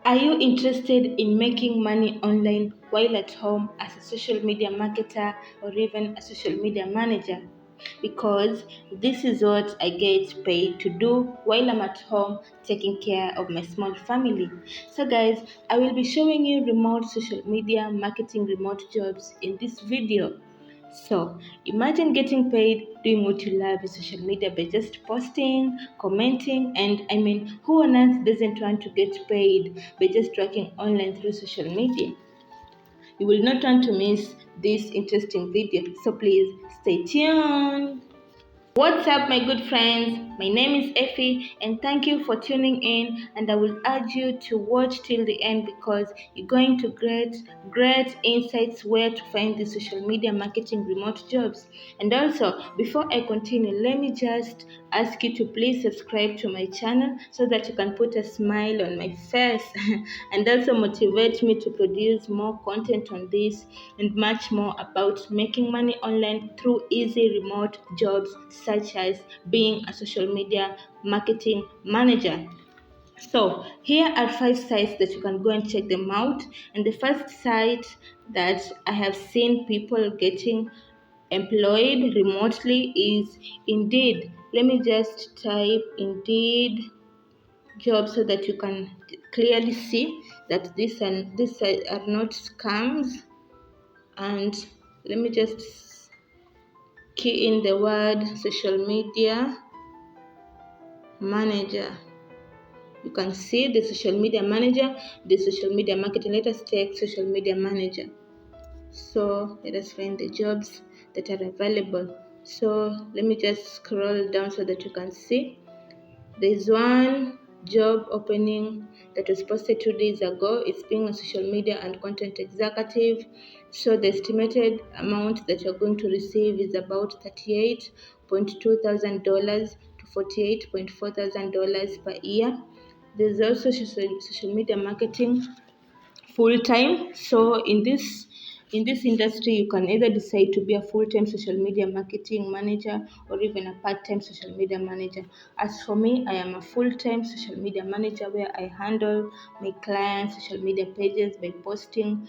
Are you interested in making money online while at home as a social media marketer or even a social media manager? Because this is what I get paid to do while I'm at home taking care of my small family. So, guys, I will be showing you remote social media marketing remote jobs in this video. So imagine getting paid doing what you love in social media by just posting, commenting, and who on earth doesn't want to get paid by just working online through social media? You will not want to miss this interesting video, so please stay tuned. What's up, my good friends? My name is Effie, and thank you for tuning in. And I will urge you to watch till the end because you're going to get great insights where to find the social media marketing remote jobs. And also, before I continue, let me just ask you to please subscribe to my channel so that you can put a smile on my face and also motivate me to produce more content on this and much more about making money online through easy remote jobs such as being a social media marketing manager. So here are 5 sites that you can go and check them out. And the first site that I have seen people getting employed remotely is Indeed. Let me just type Indeed job so that you can clearly see that this are not scams. And let me just key in the word social media manager. You can see the social media manager, the social media marketing. Let us take social media manager. So let us find the jobs that are available. So let me just scroll down so that you can see. There's one job opening that was posted 2 days ago. It's being a social media and content executive. So the estimated amount that you're going to receive is about $38,200 to $48,400 per year. There's also social media marketing full time. So in this industry, you can either decide to be a full-time social media marketing manager or even a part-time social media manager. As for me, I am a full-time social media manager where I handle my clients' social media pages by posting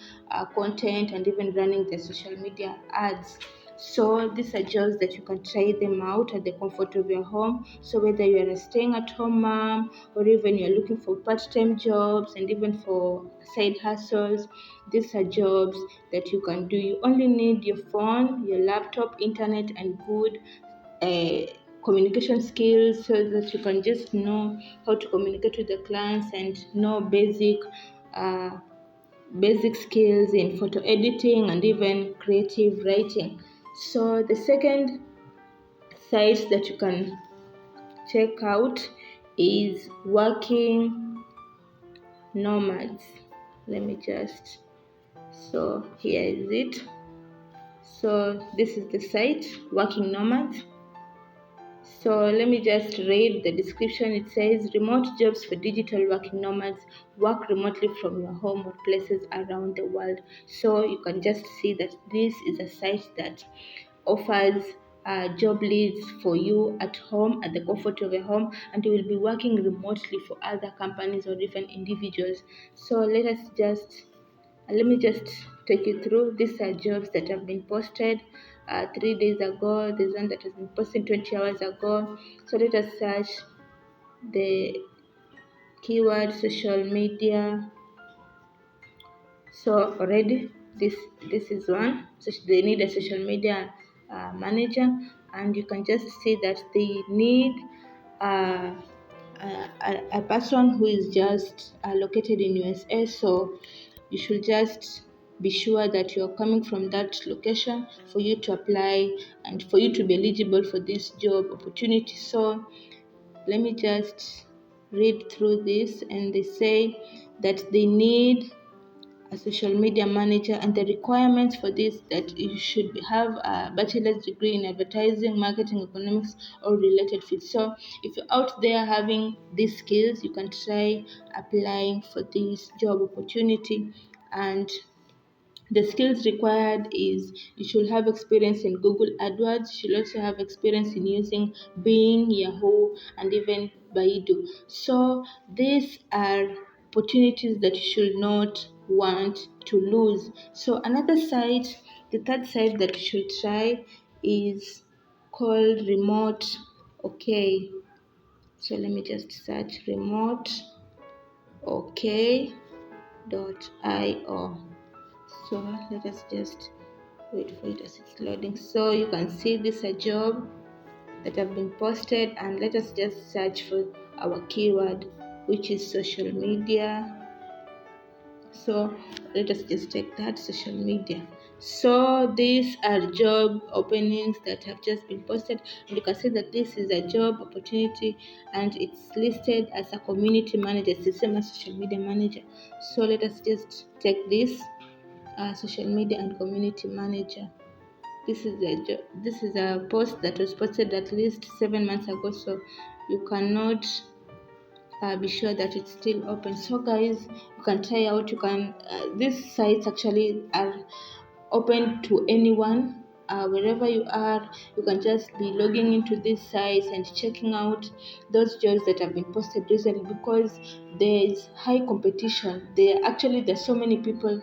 content and even running their social media ads. So these are jobs that you can try them out at the comfort of your home. So whether you are a staying at home mom or even you're looking for part-time jobs and even for side hustles, these are jobs that you can do. You only need your phone, your laptop, internet, and good communication skills so that you can just know how to communicate with the clients and know uh, basic skills in photo editing and even creative writing. So the second site that you can check out is Working Nomads. Let me just, so here is it. So this is the site, Working Nomads. So let me just read the description. It says remote jobs for digital working nomads work remotely from your home or places around the world. So you can just see that this is a site that offers job leads for you at home, at the comfort of your home, and you will be working remotely for other companies or even individuals. So let me just take you through. These are jobs that have been posted 3 days ago. There's one that has been posted 20 hours ago. So let us search the keyword social media. So already this is one. So they need a social media manager, and you can just see that they need uh, a person who is just located in USA. So you should just be sure that you're coming from that location for you to apply and for you to be eligible for this job opportunity. So let me just read through this, and they say that they need a social media manager, and the requirements for this that you should have a bachelor's degree in advertising, marketing, economics, or related fields. So if you're out there having these skills, you can try applying for this job opportunity. And the skills required is you should have experience in Google AdWords. You should also have experience in using Bing, Yahoo, and even Baidu. So these are opportunities that you should not want to lose. So another site, the third site that you should try is called Remote. Okay, so let me just search Remote. Okay. .io. So let us just wait for it as it's loading. So you can see this a job that have been posted, and let us just search for our keyword, which is social media. So let us just take that, social media. So these are job openings that have just been posted, and you can see that this is a job opportunity and it's listed as a community manager, system and social media manager. So let us just take this, social media and community manager. This is a post that was posted at least 7 months ago, so you cannot be sure that it's still open. So guys, you can try out. You can these sites actually are open to anyone, wherever you are. You can just be logging into these sites and checking out those jobs that have been posted recently, because there is high competition. There's so many people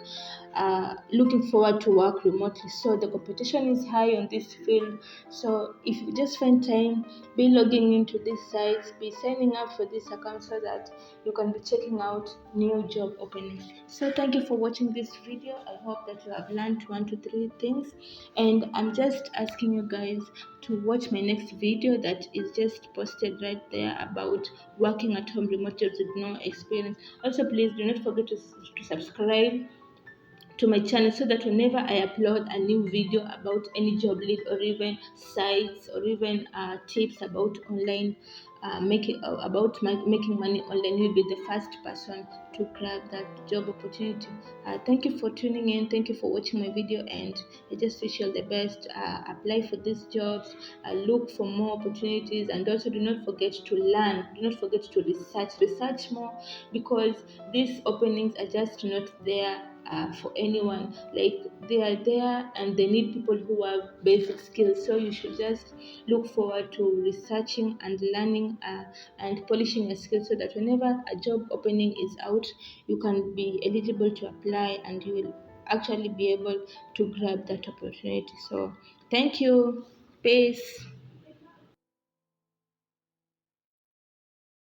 looking forward to work remotely, so the competition is high on this field. So if you just find time, be logging into these sites, be signing up for this account, so that you can be checking out new job openings. So thank you for watching this video. I hope that you have learned 1 to 3 things, and I'm just asking you guys to watch my next video that is just posted right there about working at home remote jobs with no experience. Also, please do not forget to subscribe to my channel, so that whenever I upload a new video about any job lead, or even sites, or even tips about online making money online, you'll be the first person to grab that job opportunity. Thank you for tuning in. Thank you for watching my video, and I just wish you all the best. Apply for these jobs, look for more opportunities, and also do not forget to learn. Do not forget to research more, because these openings are just not there for anyone. Like, they are there and they need people who have basic skills. So you should just look forward to researching and learning, and polishing your skills, so that whenever a job opening is out, you can be eligible to apply, and you will actually be able to grab that opportunity. So thank you. Peace.